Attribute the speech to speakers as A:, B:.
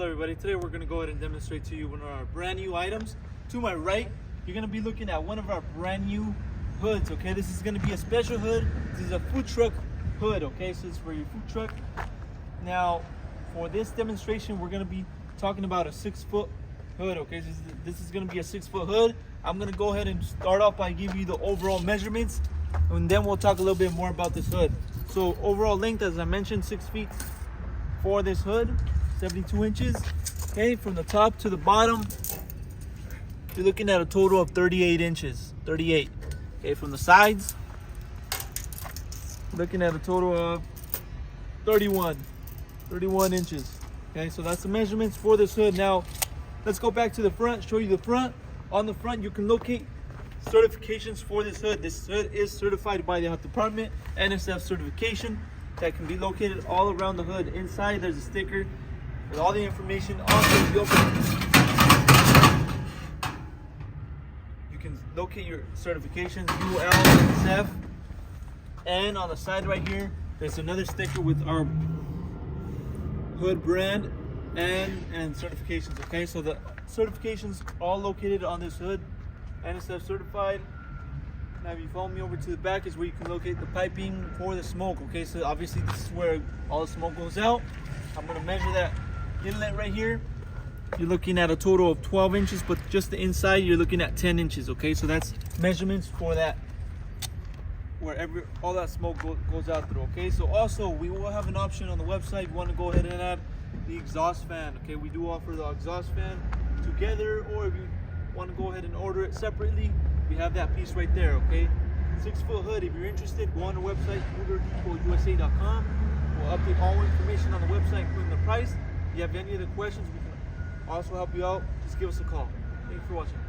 A: Hello everybody, today we're going to go ahead and demonstrate to you one of our brand new items. To my right, you're going to be looking at one of our brand new hoods, okay? This is going to be a special hood. This is a food truck hood, okay? So it's for your food truck. Now, for this demonstration, we're going to be talking about a 6-foot hood, okay? This is going to be a 6-foot hood. I'm going to go ahead and start off by giving you the overall measurements, and then we'll talk a little bit more about this hood. So overall length, as I mentioned, 6 feet for this hood. 72 inches. Okay, from the top to the bottom, you're looking at a total of 38 inches. 38. Okay, from the sides, looking at a total of 31 inches. Okay, so that's the measurements for this hood. Now, let's go back to the front, show you the front. On the front, you can locate certifications for this hood. This hood is certified by the health department, NSF certification, that can be located all around the hood. Inside, there's a sticker with all the information. Also, you can locate your certifications, UL, NSF. And on the side right here, there's another sticker with our hood brand and certifications. Okay, so the certifications all located on this hood, NSF certified. Now, if you follow me over to the back, is where you can locate the piping for the smoke. Okay, so obviously this is where all the smoke goes out. I'm going to measure that inlet right here. You're looking at a total of 12 inches, but just the inside you're looking at 10 inches. Okay, so that's measurements for that, wherever all that smoke goes out through. Okay, so also we will have an option on the website. You want to go ahead and add the exhaust fan. Okay, we do offer the exhaust fan together, or if you want to go ahead and order it separately, we have that piece right there. Okay, 6-foot hood. If you're interested, go on the website motordepotusa.com. We'll update all information on the website, including the price. If you have any other questions, we can also help you out. Just give us a call. Thanks for watching.